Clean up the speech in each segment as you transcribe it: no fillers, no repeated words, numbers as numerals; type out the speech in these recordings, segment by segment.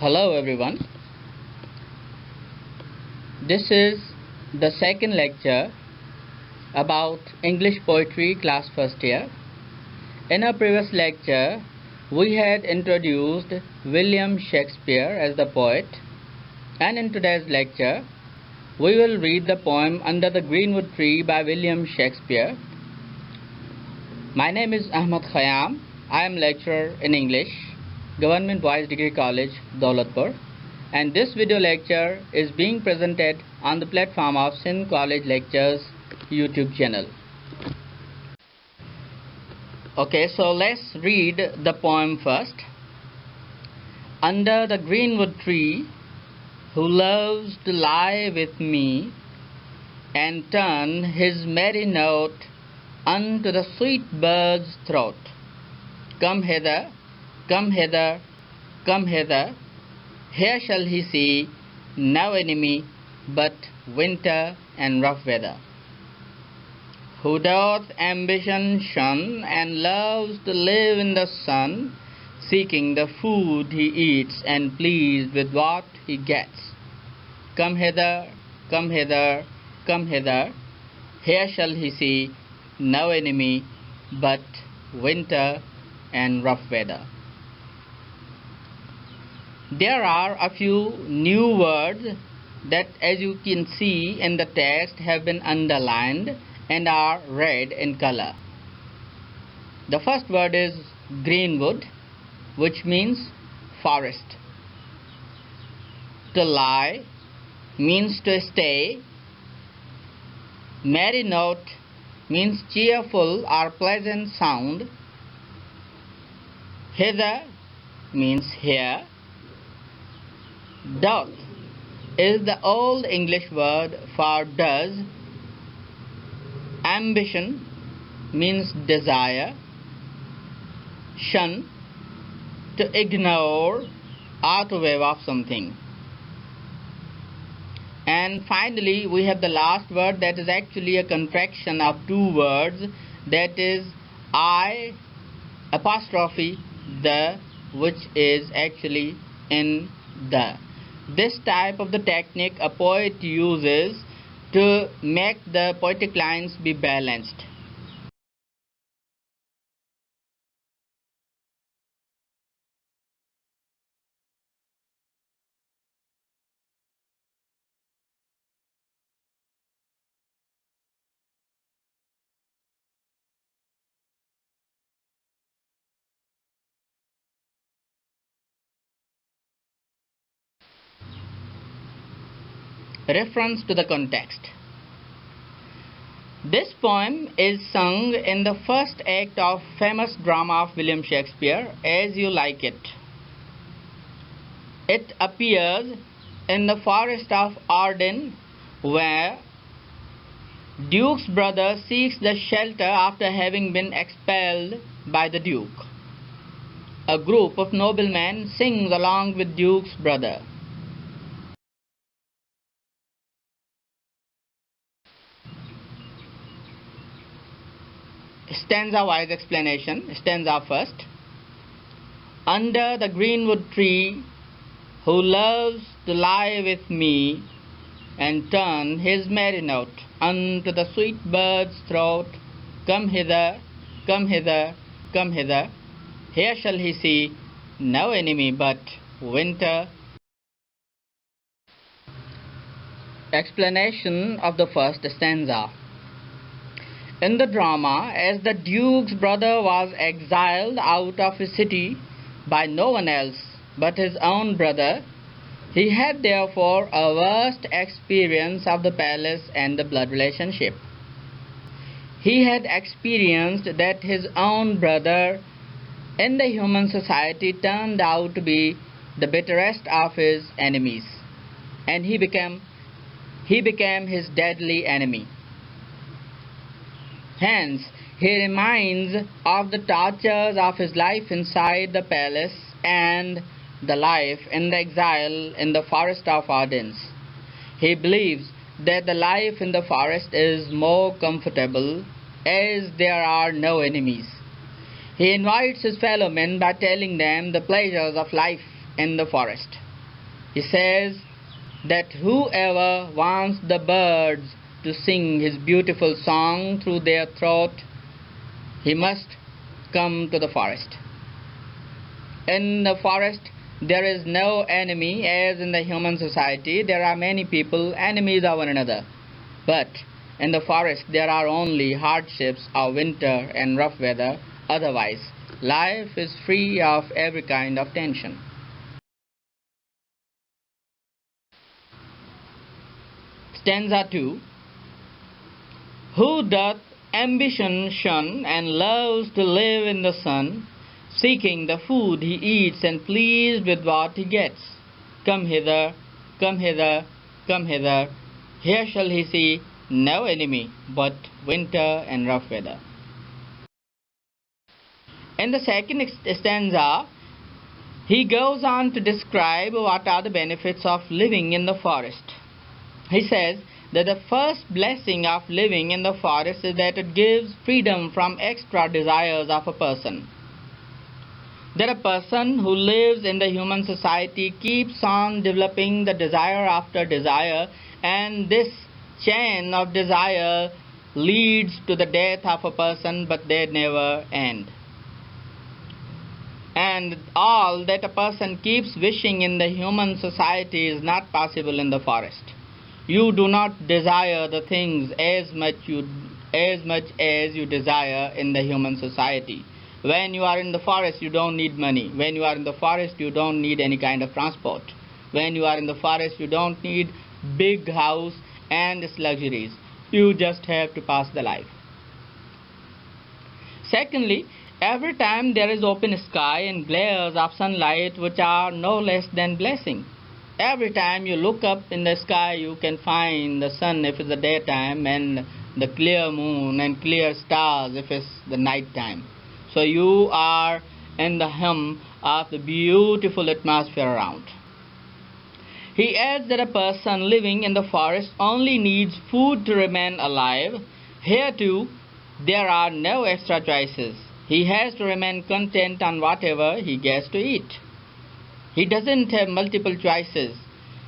Hello everyone. This is the second lecture about English poetry class first year. In our previous lecture, we had introduced William Shakespeare as the poet, and in today's lecture, we will read the poem Under the Greenwood Tree by William Shakespeare. My name is Akhmed Khayam. I am lecturer in English, Government Boys Degree College, Daulatpur, and this video lecture is being presented on the platform of Sindh College Lectures YouTube channel. Okay, so let's read the poem first. Under the greenwood tree, who loves to lie with me and turn his merry note unto the sweet bird's throat. Come hither, come hither, come hither, here shall he see no enemy but winter and rough weather. Who doth ambition shun and loves to live in the sun, seeking the food he eats and pleased with what he gets. Come hither, come hither, come hither, here shall he see no enemy but winter and rough weather. There are a few new words that, as you can see in the text, have been underlined and are red in color. The first word is greenwood, which means forest. To lie means to stay. Merry note means cheerful or pleasant sound. Hither means here. Doth is the old English word for does. Ambition means desire. Shun, to ignore or to wave off something. And finally, we have the last word that is actually a contraction of two words, that is I apostrophe the, which is actually in the. This type of the technique a poet uses to make the poetic lines be balanced. Reference to the context. This poem is sung in the first act of famous drama of William Shakespeare, As You Like It. It appears in the forest of Arden, where Duke's brother seeks the shelter after having been expelled by the Duke. A group of noblemen sings along with Duke's brother. Stanza-wise explanation. Stanza first. Under the greenwood tree, who loves to lie with me and turn his merry note unto the sweet bird's throat. Come hither, come hither, come hither, here shall he see no enemy but winter. Explanation of the first stanza. In the drama, as the Duke's brother was exiled out of his city by no one else but his own brother, he had therefore a vast experience of the palace and the blood relationship. He had experienced that his own brother in the human society turned out to be the bitterest of his enemies, and he became his deadly enemy. Hence, he reminds of the tortures of his life inside the palace and the life in the exile in the forest of Arden. He believes that the life in the forest is more comfortable as there are no enemies. He invites his fellow men by telling them the pleasures of life in the forest. He says that whoever wants the birds to sing his beautiful song through their throat, he must come to the forest. In the forest, there is no enemy, as in the human society there are many people enemies of one another. But in the forest there are only hardships of winter and rough weather. Otherwise, life is free of every kind of tension. Stanza 2. Who doth ambition shun and loves to live in the sun, seeking the food he eats and pleased with what he gets. Come hither, come hither, come hither. Here shall he see no enemy but winter and rough weather. In the second stanza, he goes on to describe what are the benefits of living in the forest. He says that the first blessing of living in the forest is that it gives freedom from extra desires of a person. That a person who lives in the human society keeps on developing the desire after desire, and this chain of desire leads to the death of a person, but they never end. And all that a person keeps wishing in the human society is not possible in the forest. You do not desire the things as much as you desire in the human society. When you are in the forest, you don't need money. When you are in the forest, you don't need any kind of transport. When you are in the forest, you don't need big house and its luxuries. You just have to pass the life. Secondly, every time there is open sky and glares of sunlight, which are no less than blessing. Every time you look up in the sky, you can find the sun if it's the daytime, and the clear moon and clear stars if it's the night time. So you are in the hum of the beautiful atmosphere around. He adds that a person living in the forest only needs food to remain alive. Here too, there are no extra choices. He has to remain content on whatever he gets to eat. He doesn't have multiple choices.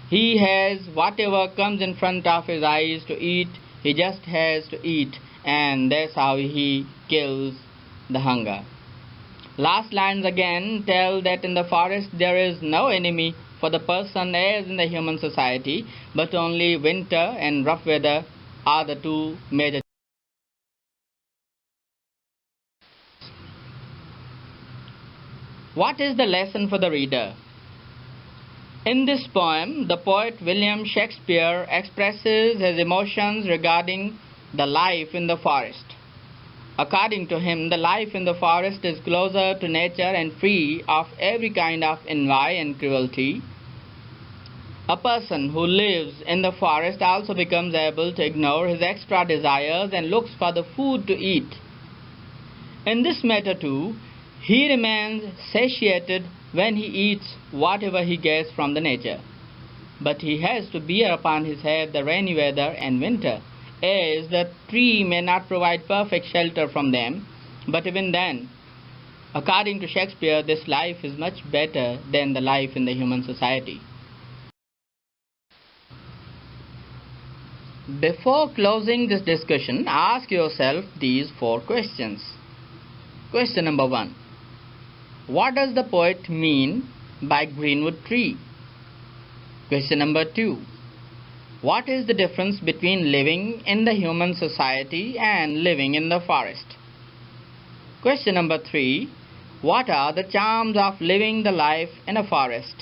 He has whatever comes in front of his eyes to eat. He just has to eat, and that's how he kills the hunger. Last lines again tell that in the forest there is no enemy for the person as in the human society, but only winter and rough weather are the two major. What is the lesson for the reader? In this poem, the poet William Shakespeare expresses his emotions regarding the life in the forest. According to him, the life in the forest is closer to nature and free of every kind of envy and cruelty. A person who lives in the forest also becomes able to ignore his extra desires and looks for the food to eat. In this matter too, he remains satiated when he eats whatever he gets from the nature. But he has to bear upon his head the rainy weather and winter, as the tree may not provide perfect shelter from them. But even then, according to Shakespeare, this life is much better than the life in the human society. Before closing this discussion, ask yourself these 4 questions. Question number 1. What does the poet mean by Greenwood tree? Question number 2. What is the difference between living in the human society and living in the forest? Question number 3. What are the charms of living the life in a forest?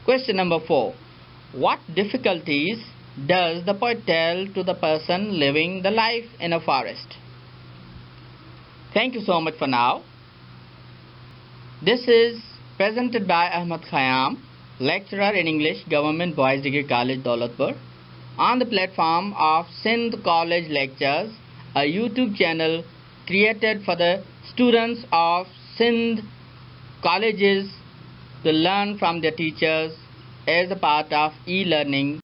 Question number 4. What difficulties does the poet tell to the person living the life in a forest? Thank you so much for now. This is presented by Akhmed Khayam, lecturer in English, Government Boys Degree College, Daulatpur, on the platform of Sindh College Lectures, a YouTube channel created for the students of Sindh colleges to learn from their teachers as a part of e-learning